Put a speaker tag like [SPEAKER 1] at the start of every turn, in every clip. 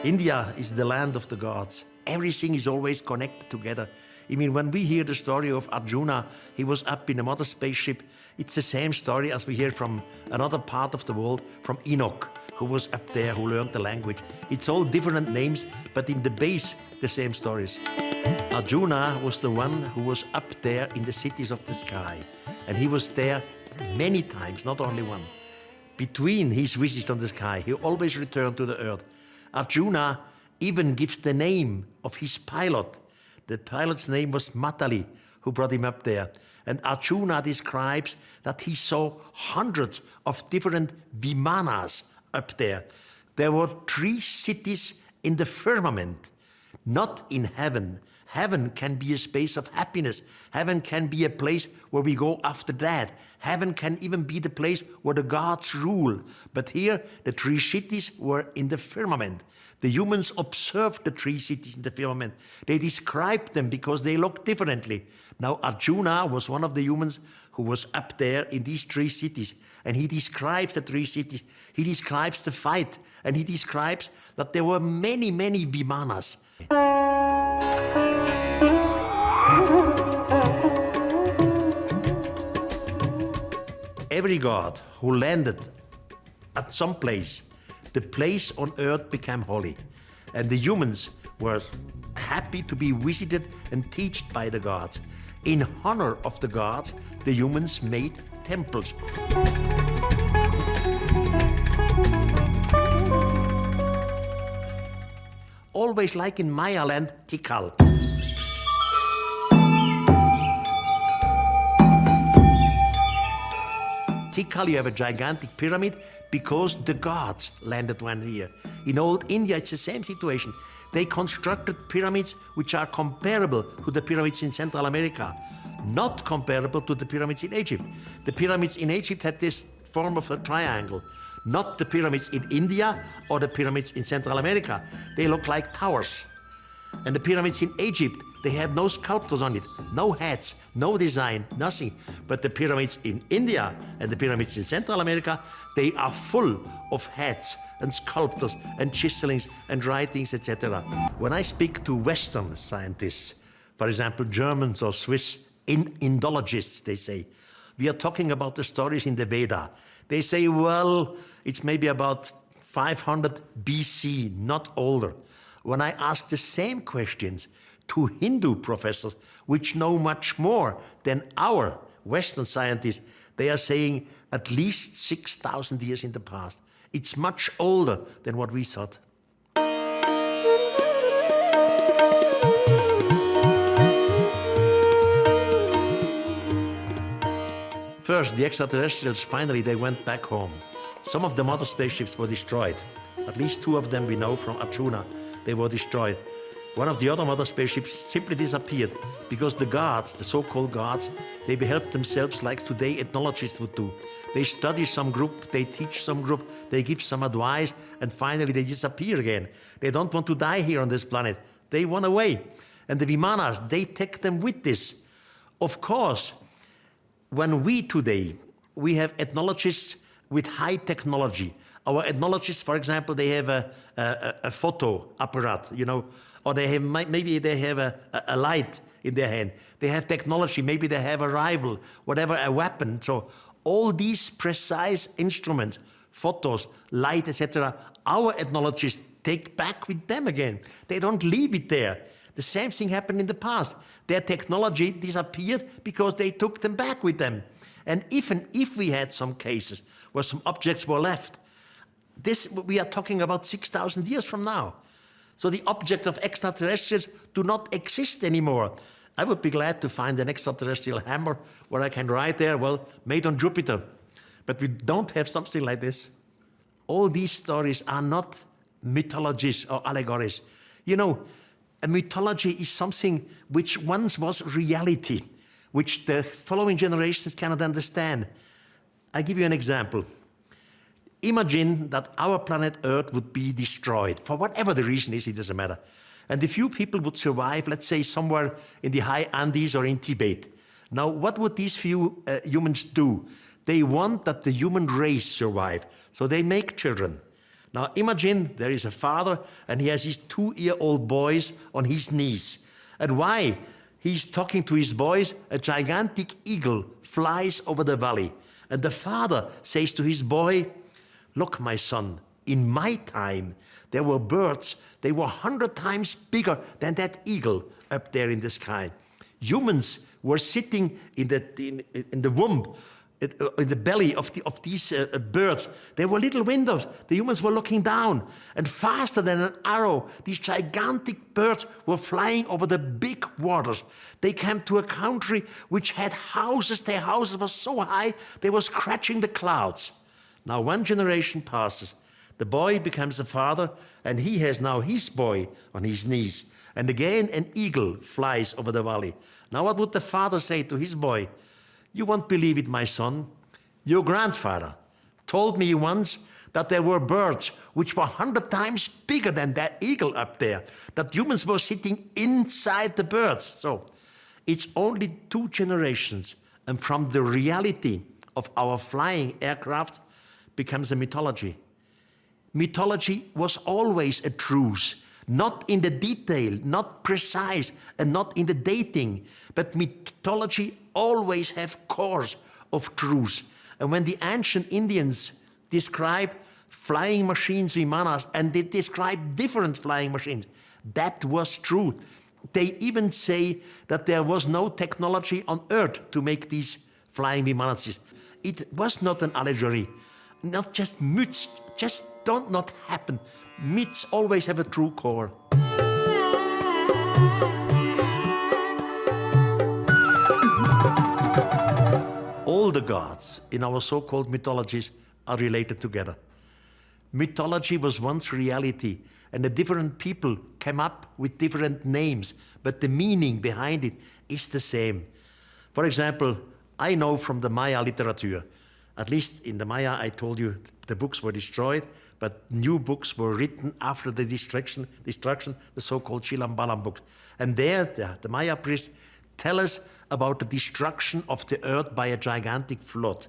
[SPEAKER 1] India is the land of the gods. Everything is always connected together. I mean, when we hear the story of Arjuna, he was up in another spaceship. It's the same story as we hear from another part of the world, from Enoch, who was up there, who learned the language. It's all different names, but in the base, the same stories. Arjuna was the one who was up there in the cities of the sky. And he was there many times, not only one. Between his visits on the sky, he always returned to the earth. Arjuna even gives the name of his pilot. The pilot's name was Matali, who brought him up there. And Arjuna describes that he saw hundreds of different Vimanas up there. There were 3 cities in the firmament, not in heaven. Heaven can be a space of happiness. Heaven can be a place where we go after that. Heaven can even be the place where the gods rule. But here, the 3 cities were in the firmament. The humans observed the 3 cities in the firmament. They described them because they looked differently. Now, Arjuna was one of the humans who was up there in these 3 cities. And he describes the 3 cities. He describes the fight. And he describes that there were many, many Vimanas. Every god who landed at some place, the place on earth became holy. And the humans were happy to be visited and taught by the gods. In honor of the gods, the humans made temples. Always like in Maya land, Tikal. Tikal, you have a gigantic pyramid because the gods landed one here. In old India, it's the same situation. They constructed pyramids which are comparable to the pyramids in Central America, not comparable to the pyramids in Egypt. The pyramids in Egypt had this form of a triangle, not the pyramids in India or the pyramids in Central America. They look like towers. And the pyramids in Egypt, they have no sculptures on it, no heads, no design, nothing. But the pyramids in India and the pyramids in Central America, they are full of heads and sculptures and chiselings and writings, etc. When I speak to Western scientists, for example, Germans or Swiss Indologists, they say, we are talking about the stories in the Vedas. They say, well, it's maybe about 500 BC, not older. When I ask the same questions to Hindu professors, which know much more than our Western scientists, they are saying at least 6,000 years in the past. It's much older than what we thought. First, the extraterrestrials, finally, they went back home. Some of the mother spaceships were destroyed. At least 2 of them we know from Arjuna. They were destroyed. One of the other mother spaceships simply disappeared because the gods, the so-called gods, they behaved themselves like today ethnologists would do. They study some group, they teach some group, they give some advice, and finally they disappear again. They don't want to die here on this planet. They run away. And the Vimanas, they take them with this. Of course, when we today, we have ethnologists with high technology. Our ethnologists, for example, they have a photo apparatus, you know, or they have, maybe they have a light in their hand. They have technology, maybe they have a rifle, whatever, a weapon. So all these precise instruments, photos, light, etc., our ethnologists take back with them again. They don't leave it there. The same thing happened in the past. Their technology disappeared because they took them back with them. And even if we had some cases where some objects were left, we are talking about 6,000 years from now. So the objects of extraterrestrials do not exist anymore. I would be glad to find an extraterrestrial hammer where I can write there, well, made on Jupiter. But we don't have something like this. All these stories are not mythologies or allegories. You know, a mythology is something which once was reality, which the following generations cannot understand. I give you an example. Imagine that our planet Earth would be destroyed. For whatever the reason is, it doesn't matter. And a few people would survive, let's say, somewhere in the high Andes or in Tibet. Now, what would these few humans do? They want that the human race survive. So they make children. Now imagine there is a father and he has his 2-year-old boys on his knees. And why? He's talking to his boys, a gigantic eagle flies over the valley. And the father says to his boy, look, my son, in my time, there were birds, they were 100 times bigger than that eagle up there in the sky. Humans were sitting in the womb, in the belly of these birds. There were little windows. The humans were looking down. And faster than an arrow, these gigantic birds were flying over the big waters. They came to a country which had houses. Their houses were so high, they were scratching the clouds. Now one generation passes. The boy becomes a father, and he has now his boy on his knees. And again, an eagle flies over the valley. Now what would the father say to his boy? You won't believe it, my son. Your grandfather told me once that there were birds which were 100 times bigger than that eagle up there, that humans were sitting inside the birds. So it's only 2 generations, and from the reality of our flying aircraft becomes a mythology. Mythology was always a truth, not in the detail, not precise, and not in the dating, but mythology always have cores of truth. And when the ancient Indians describe flying machines, Vimanas, and they describe different flying machines, that was true. They even say that there was no technology on Earth to make these flying Vimanas. It was not an allegory, not just myths, just don't not happen. Myths always have a true core. All the gods in our so-called mythologies are related together. Mythology was once reality, and the different people came up with different names, but the meaning behind it is the same. For example, I know from the Maya literature, at least in the Maya, I told you the books were destroyed, but new books were written after the destruction, the so-called Chilambalam books. And there, the Maya priests tell us about the destruction of the earth by a gigantic flood.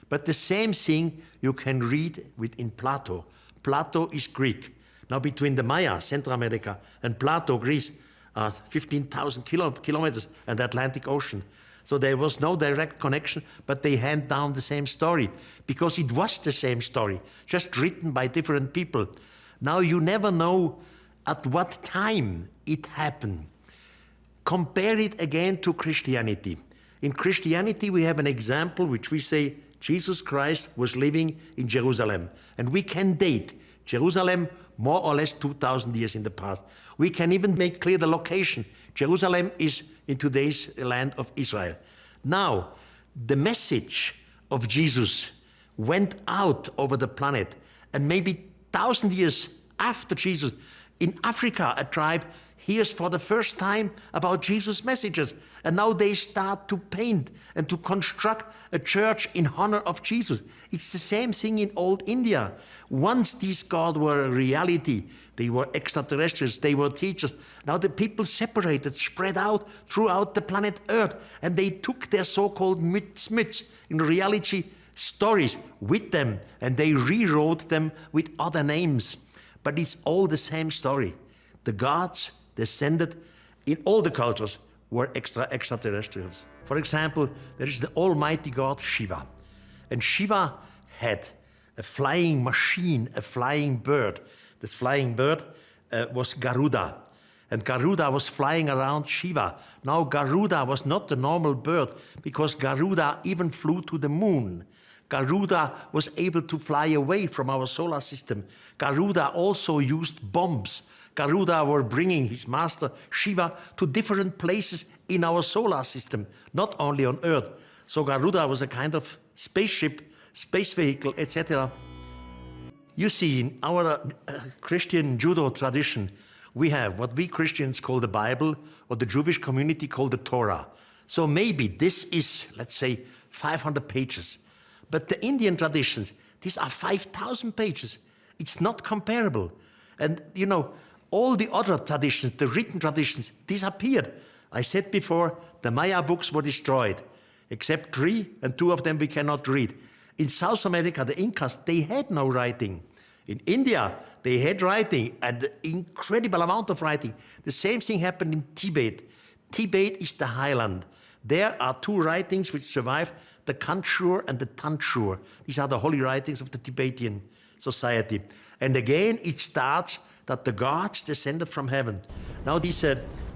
[SPEAKER 1] But the same thing you can read in Plato. Plato is Greek. Now between the Maya, Central America, and Plato, Greece, are 15,000 kilometers and the Atlantic Ocean. So there was no direct connection, but they hand down the same story, because it was the same story, just written by different people. Now you never know at what time it happened. Compare it again to Christianity. In Christianity, we have an example which we say Jesus Christ was living in Jerusalem. And we can date Jerusalem more or less 2,000 years in the past. We can even make clear the location. Jerusalem is in today's land of Israel. Now, the message of Jesus went out over the planet, and maybe 1,000 years after Jesus, in Africa, a tribe hears for the first time about Jesus' messages. And now they start to paint and to construct a church in honor of Jesus. It's the same thing in old India. Once these gods were a reality, they were extraterrestrials, they were teachers. Now the people separated, spread out throughout the planet Earth, and they took their so-called myths, in reality, stories with them, and they rewrote them with other names. But it's all the same story. The gods descended in all the cultures were extraterrestrials. For example, there is the almighty god Shiva. And Shiva had a flying machine, a flying bird. This flying bird was Garuda. And Garuda was flying around Shiva. Now Garuda was not the normal bird, because Garuda even flew to the moon. Garuda was able to fly away from our solar system. Garuda also used bombs. Garuda were bringing his master Shiva to different places in our solar system, not only on Earth. So Garuda was a kind of spaceship, space vehicle, etc. You see, in our Christian judo tradition, we have what we Christians call the Bible, or the Jewish community call the Torah. So maybe this is, let's say, 500 pages. But the Indian traditions, these are 5,000 pages. It's not comparable. And, you know, all the other traditions, the written traditions, disappeared. I said before, the Maya books were destroyed, except 3, and 2 of them we cannot read. In South America, the Incas, they had no writing. In India, they had writing, and incredible amount of writing. The same thing happened in Tibet. Tibet is the highland. There are two writings which survived, the Kanshur and the Tanshur. These are the holy writings of the Tibetan society. And again, it starts that the gods descended from heaven. Now these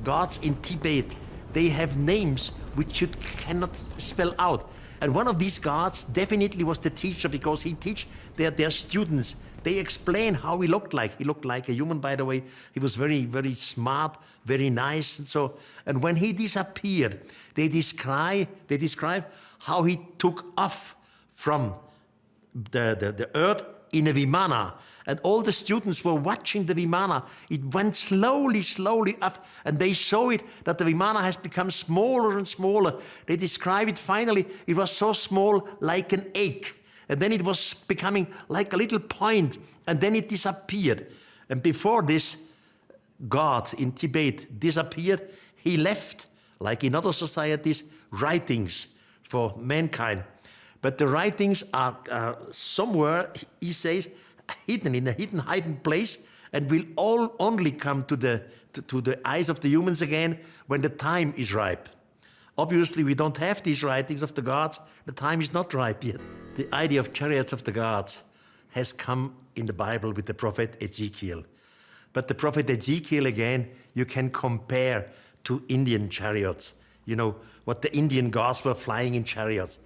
[SPEAKER 1] gods in Tibet, they have names which you cannot spell out. And one of these gods definitely was the teacher, because he teach their students. They explain how he looked like. He looked like a human, by the way. He was very, very smart, very nice, and so. And when he disappeared, they describe how he took off from the earth in a Vimana. And all the students were watching the Vimana. It went slowly, slowly up, and they saw it, that the Vimana has become smaller and smaller. They describe it finally, it was so small like an egg. And then it was becoming like a little point, and then it disappeared. And before this God in Tibet disappeared, he left, like in other societies, writings for mankind. But the writings are somewhere, he says, hidden, in a hidden place, and will all only come to the eyes of the humans again when the time is ripe. Obviously, we don't have these writings of the gods. The time is not ripe yet. The idea of chariots of the gods has come in the Bible with the prophet Ezekiel. But the prophet Ezekiel, again, you can compare to Indian chariots. You know, what the Indian gods were flying in chariots.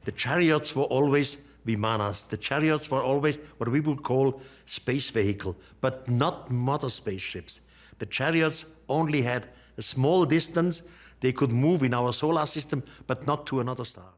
[SPEAKER 1] The chariots were always Vimanas. The chariots were always what we would call space vehicle, but not mother spaceships. The chariots only had a small distance. They could move in our solar system, but not to another star.